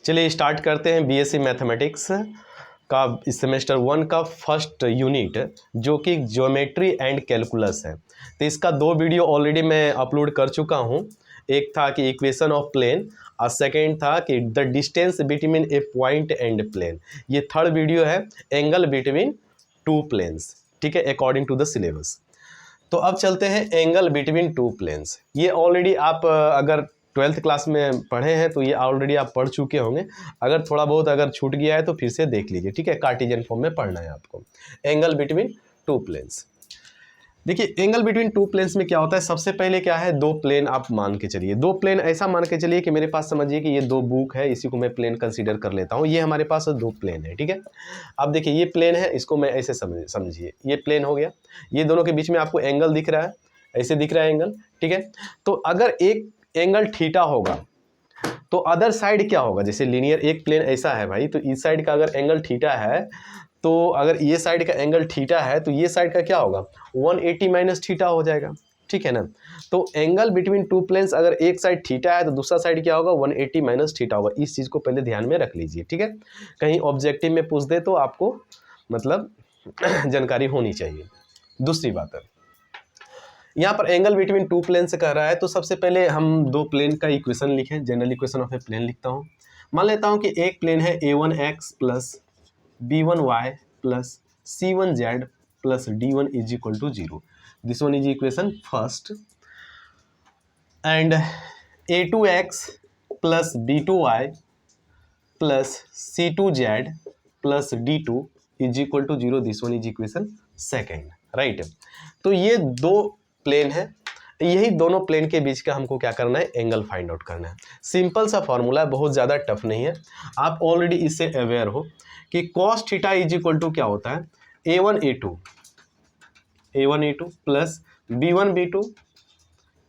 चलिए स्टार्ट करते हैं बीएससी मैथमेटिक्स का सेमेस्टर 1 का फर्स्ट यूनिट, जो कि ज्योमेट्री एंड कैलकुलस है। तो इसका 2 वीडियो ऑलरेडी मैं अपलोड कर चुका हूँ। एक था कि इक्वेशन ऑफ प्लेन और सेकेंड था कि the distance between a point and plane. ये थर्ड वीडियो है एंगल बिटवीन 2 प्लेन्स, ठीक है, अकॉर्डिंग टू द सिलेबस। तो अब चलते हैं एंगल बिटवीन 2 प्लेन्स। ये ऑलरेडी आप अगर 12th क्लास में पढ़े हैं तो ये ऑलरेडी आप पढ़ चुके होंगे। अगर थोड़ा बहुत अगर छूट गया है तो फिर से देख लीजिए, ठीक है। कार्टेशियन फॉर्म में पढ़ना है आपको। एंगल बिटवीन 2 प्लेन्स, देखिए एंगल बिटवीन 2 प्लेन्स में क्या होता है। सबसे पहले क्या है, 2 प्लेन आप मान के चलिए। 2 प्लेन ऐसा मान के चलिए कि मेरे पास समझिए कि ये 2 बुक है, इसी को मैं प्लेन कंसीडर कर लेता हूँ। ये हमारे पास 2 प्लेन है, ठीक है। अब देखिए ये प्लेन है, इसको मैं ऐसे समझिए, ये प्लेन हो गया। ये दोनों के बीच में आपको एंगल दिख रहा है, ऐसे दिख रहा है एंगल, ठीक है। तो अगर एक एंगल थीटा होगा तो अदर साइड क्या होगा, जैसे लीनियर एक प्लेन ऐसा है भाई, तो इस साइड का अगर एंगल थीटा है तो अगर ये साइड का एंगल थीटा है तो ये साइड का क्या होगा, 180 माइनस थीटा हो जाएगा, ठीक है ना। तो एंगल बिटवीन 2 प्लेन्स अगर एक साइड थीटा है तो दूसरा साइड क्या होगा, 180 माइनस थीटा होगा। इस चीज़ को पहले ध्यान में रख लीजिए, ठीक है। कहीं ऑब्जेक्टिव में पूछ दे तो आपको मतलब जानकारी होनी चाहिए। दूसरी बात है, यहाँ पर एंगल बिटवीन 2 प्लेन से कह रहा है, तो सबसे पहले हम 2 प्लेन का इक्वेशन लिखें। General equation of a plane लिखता हूँ। मान लेता हूँ कि एक प्लेन है a1x plus b1y plus c1z plus d1 is equal to 0। This one is equation first. And a2x plus b2y plus c2z plus d2 is equal to 0। This one is equation second, right. तो ये 2 plane है, यही दोनों plane के बीच का हमको क्या करना है, एंगल फाइंड आउट करना है। सिंपल सा फॉर्मूला है, बहुत ज़्यादा टफ नहीं है। आप ऑलरेडी इससे अवेयर हो कि cos theta is equal to क्या होता है, a1 a2 plus b1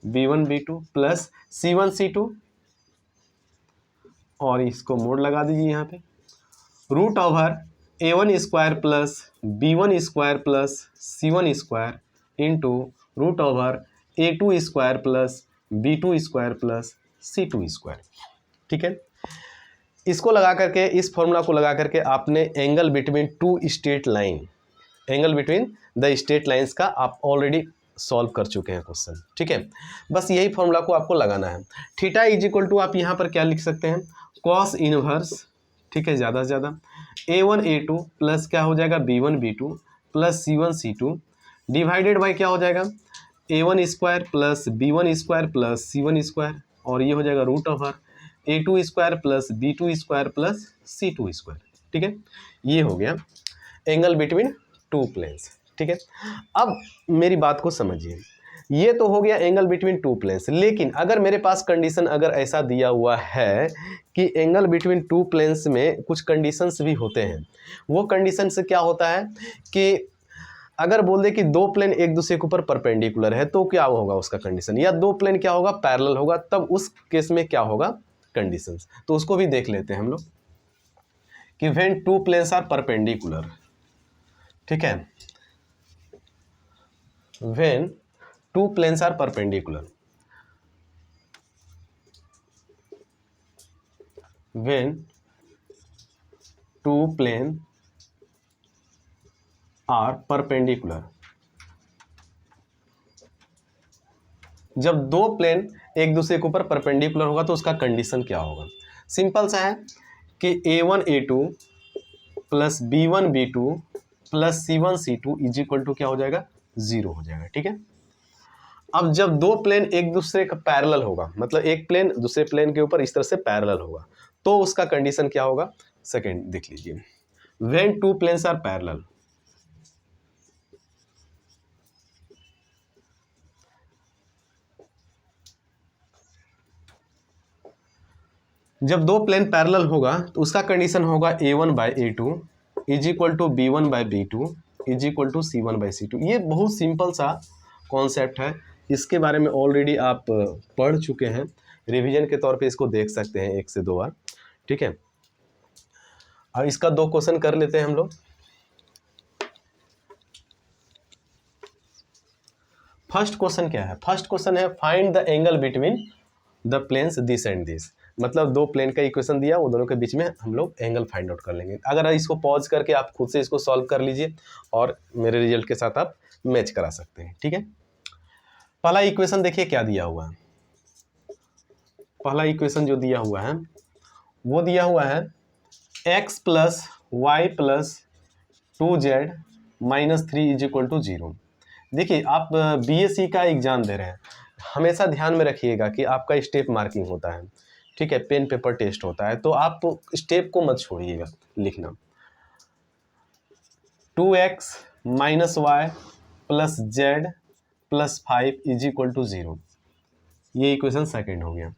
b2 plus c1 c2, और इसको मोड़ लगा दीजिए यहाँ पे, root over a1 square plus b1 square plus c1 square into root over a2 square plus b2 square plus c2 square, ठीक है। इसको लगा करके, इस फॉर्मूला को लगा करके आपने angle between 2 straight line, angle between the straight lines का आप ऑलरेडी सॉल्व कर चुके हैं क्वेश्चन, ठीक है। बस यही फॉर्मूला को आपको लगाना है। थीटा इज इक्वल टू आप यहाँ पर क्या लिख सकते हैं, कॉस इनवर्स, ठीक है, ज़्यादा से ज़्यादा a1 a2 प्लस क्या हो जाएगा b1 b2 plus c1 c2 divided by क्या हो जाएगा, a1 square plus b1 square plus c1 square, और ये हो जाएगा root over a2 square plus b2 square plus c2 square, ठीक है। ये हो गया एंगल बिटवीन 2 प्लेन्स, ठीक है। अब मेरी बात को समझिए, ये तो हो गया एंगल बिटवीन 2 प्लेन्स। लेकिन अगर मेरे पास कंडीशन अगर ऐसा दिया हुआ है कि एंगल बिटवीन 2 प्लेन्स में कुछ कंडीशंस भी होते हैं, वो कंडीशन से क्या होता है कि अगर बोल दे कि 2 प्लेन एक दूसरे के ऊपर परपेंडिकुलर है तो क्या होगा उसका कंडीशन, या 2 प्लेन क्या होगा, पैरेलल होगा, तब उस केस में क्या होगा कंडीशंस। तो उसको भी देख लेते हैं हम लोग कि व्हेन 2 प्लेन्स आर परपेंडिकुलर, ठीक है, when 2 planes are perpendicular, when 2 plane are perpendicular, जब 2 प्लेन एक दूसरे के ऊपर परपेंडिकुलर होगा तो उसका कंडीशन क्या होगा। सिंपल सा है कि a1 a2 plus b1 b2 plus c1 c2 is equal to क्या हो जाएगा, 0 हो जाएगा, ठीक है। अब जब 2 प्लेन एक दूसरे का पैरेलल होगा, मतलब एक प्लेन दूसरे प्लेन के ऊपर इस तरह से पैरेलल होगा, तो उसका कंडीशन क्या होगा, सेकेंड देख लीजिए, व्हेन 2 प्लेन्स आर पैरेलल, जब 2 प्लेन पैरेलल होगा तो उसका कंडीशन होगा a1 by a2 is equal to b1 by b2 is equal to c1 by c2। ये बहुत सिंपल सा कॉन्सेप्ट है, इसके बारे में ऑलरेडी आप पढ़ चुके हैं। रिवीजन के तौर पे इसको देख सकते हैं 1 से 2 बार, ठीक है। अब इसका 2 क्वेश्चन कर लेते हैं हम लोग। फर्स्ट क्वेश्चन क्या है, फर्स्ट क्वेश्चन है find the angle between the planes this and this. मतलब दो प्लेन का इक्वेशन दिया, वो दोनों के बीच में हम लोग एंगल फाइंड आउट कर लेंगे। अगर इसको पॉज करके आप खुद से इसको सॉल्व कर लीजिए और मेरे रिजल्ट के साथ आप मैच करा सकते हैं। ठीक है, पहला इक्वेशन देखिए क्या दिया हुआ है। पहला इक्वेशन जो दिया हुआ है वो दिया हुआ है x plus y plus 2z minus 3 is equal to 0। देखिए आप बीएससी का एग्जाम दे रहे हैं, हमेशा ध्यान में रखिएगा कि आपका स्टेप मार्किंग होता है। ठीक है, पेन पेपर टेस्ट होता है, तो आप स्टेप को मत छोड़िएगा लिखना। 2x minus y plus z plus 5 is equal to 0, ये इक्वेशन सेकेंड हो गया।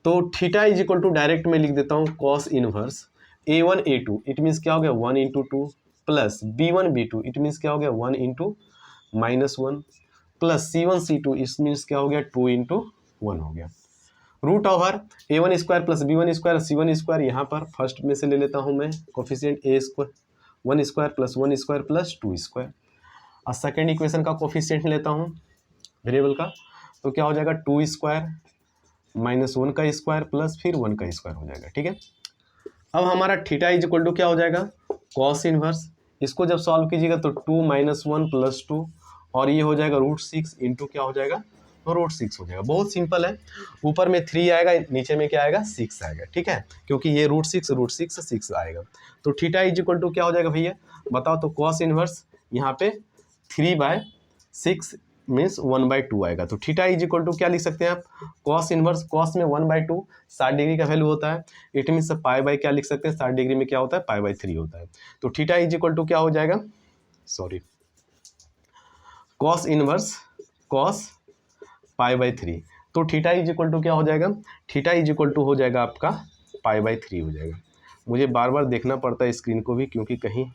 तो theta is equal to direct में लिख देता हूँ cos inverse a1 a2, it means क्या हो गया 1 into 2 plus b1 b2, it means क्या हो गया 1 into minus 1 plus c1 c2, इस मीन्स क्या हो गया 2 इंटू 1 हो गया। Root over a1 square plus b1 square c1 square, यहाँ पर फर्स्ट में से ले लेता हूँ मैं coefficient a square 1 square plus 1 square plus 2 square, और सेकेंड इक्वेशन का कोफिशिएंट लेता हूँ वेरिएबल का, तो क्या हो जाएगा 2 स्क्वायर माइनस 1 का स्क्वायर प्लस फिर 1 का स्क्वायर हो जाएगा। ठीक है, अब हमारा थीटा इज इक्वल टू क्या हो जाएगा कॉस इनवर्स, इसको जब सॉल्व कीजिएगा तो 2 माइनस 1 प्लस 2, और ये हो जाएगा √6 इंटू क्या हो जाएगा तो √6 हो जाएगा। बहुत सिंपल है, ऊपर में 3 आएगा, नीचे में क्या आएगा 6 आएगा। ठीक है, क्योंकि ये √6 आएगा, तो थीटा इज इक्वल टू क्या हो जाएगा भैया बताओ, तो कॉस इनवर्स यहाँ पे 3/6 मीन्स 1/2 आएगा। तो थीटा इज इक्वल टू क्या लिख सकते हैं आप, कॉस इनवर्स, कॉस में 1/2 60 डिग्री का वैल्यू होता है, इट मीन्स पाई बाई क्या लिख सकते हैं 60 डिग्री में क्या होता है पाई/3 होता है। तो थीटा इज इक्वल टू क्या हो जाएगा, सॉरी कॉस इनवर्स कॉस पाई/3, तो थीटा इज इक्वल टू क्या हो जाएगा, थीटा इज इक्वल टू हो जाएगा आपका पाई/3 हो जाएगा। मुझे बार बार देखना पड़ता है स्क्रीन को भी, क्योंकि कहीं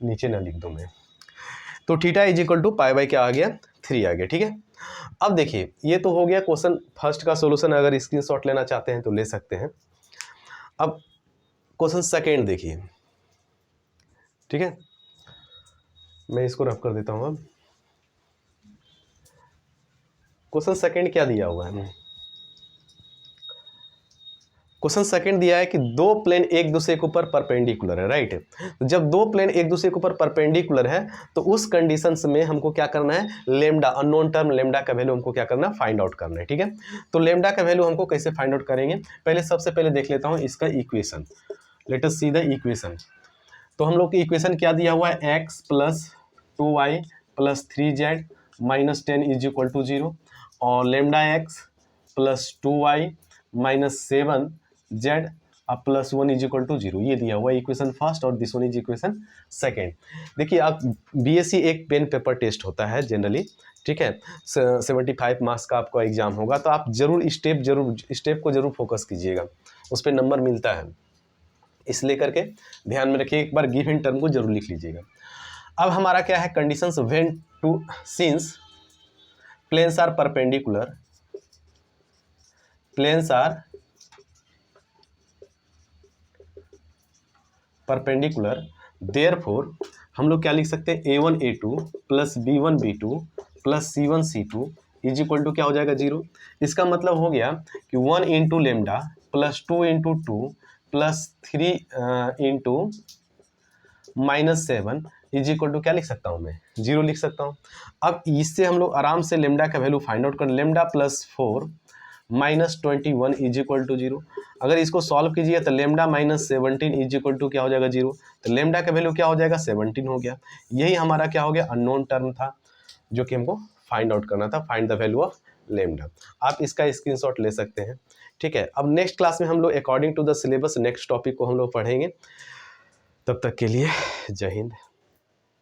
नीचे ना लिख दूँ मैं। तो theta is equal to pi by क्या आ गया 3 आ गया। ठीक है, अब देखिए ये तो हो गया क्वेश्चन फर्स्ट का सॉल्यूशन, अगर स्क्रीनशॉट लेना चाहते हैं तो ले सकते हैं। अब क्वेश्चन सेकेंड देखिए। ठीक है, मैं इसको रफ कर देता हूँ। अब क्वेश्चन सेकेंड क्या दिया हुआ है, क्वेश्चन सेकंड दिया है कि दो प्लेन एक दूसरे के ऊपर परपेंडिकुलर है, राइट। तो जब दो प्लेन एक दूसरे के ऊपर परपेंडिकुलर है तो उस कंडीशंस में हमको क्या करना है, लेमडा अननोन टर्म लेमडा का वैल्यू हमको क्या करना है फाइंड आउट करना है। ठीक है, तो लेमडा का वैल्यू हमको कैसे फाइंड आउट करेंगे, पहले सबसे पहले देख लेता हूँ इसका equation. Let us see the equation. तो हम लोग की इक्वेशन क्या दिया हुआ है, x plus 2y plus 3z minus 10 is equal to 0, और lambda x plus 2y minus 7z अब प्लस 1 इज इक्वल टू 0, ये दिया हुआ इक्वेशन फर्स्ट, और this one is equation second. देखिए आप बीएससी एक पेन पेपर टेस्ट होता है जनरली, ठीक है, 75 मार्क्स का आपका एग्जाम होगा, तो आप स्टेप को जरूर फोकस कीजिएगा, उस पर नंबर मिलता है, इसलिए करके ध्यान में रखिए, एक बार गिवन टर्म को जरूर लिख लीजिएगा। अब हमारा क्या है conditions, when two since planes are perpendicular, planes are perpendicular, therefore हम लोग क्या लिख सकते हैं, a1 a2 plus b1 b2 plus c1 c2 is equal to क्या हो जाएगा 0। इसका मतलब हो गया कि 1 into lambda plus 2 into 2 plus 3 into minus 7 is equal to क्या लिख सकता हूँ मैं 0 लिख सकता हूँ। अब इससे हम लोग आराम से लेमडा का वैल्यू फाइंड आउट कर, lambda plus 4 minus 21 is equal to 0। अगर इसको सॉल्व कीजिए तो lambda minus 17 is equal to क्या हो जाएगा 0, तो लेमडा का वैल्यू क्या हो जाएगा 17 हो गया। यही हमारा क्या हो गया अननोन टर्म था जो कि हमको फाइंड आउट करना था, find the value of lambda. आप इसका स्क्रीनशॉट ले सकते हैं। ठीक है, अब नेक्स्ट क्लास में हम लोग according to the syllabus next topic को हम लोग पढ़ेंगे। तब तक के लिए जय हिंद।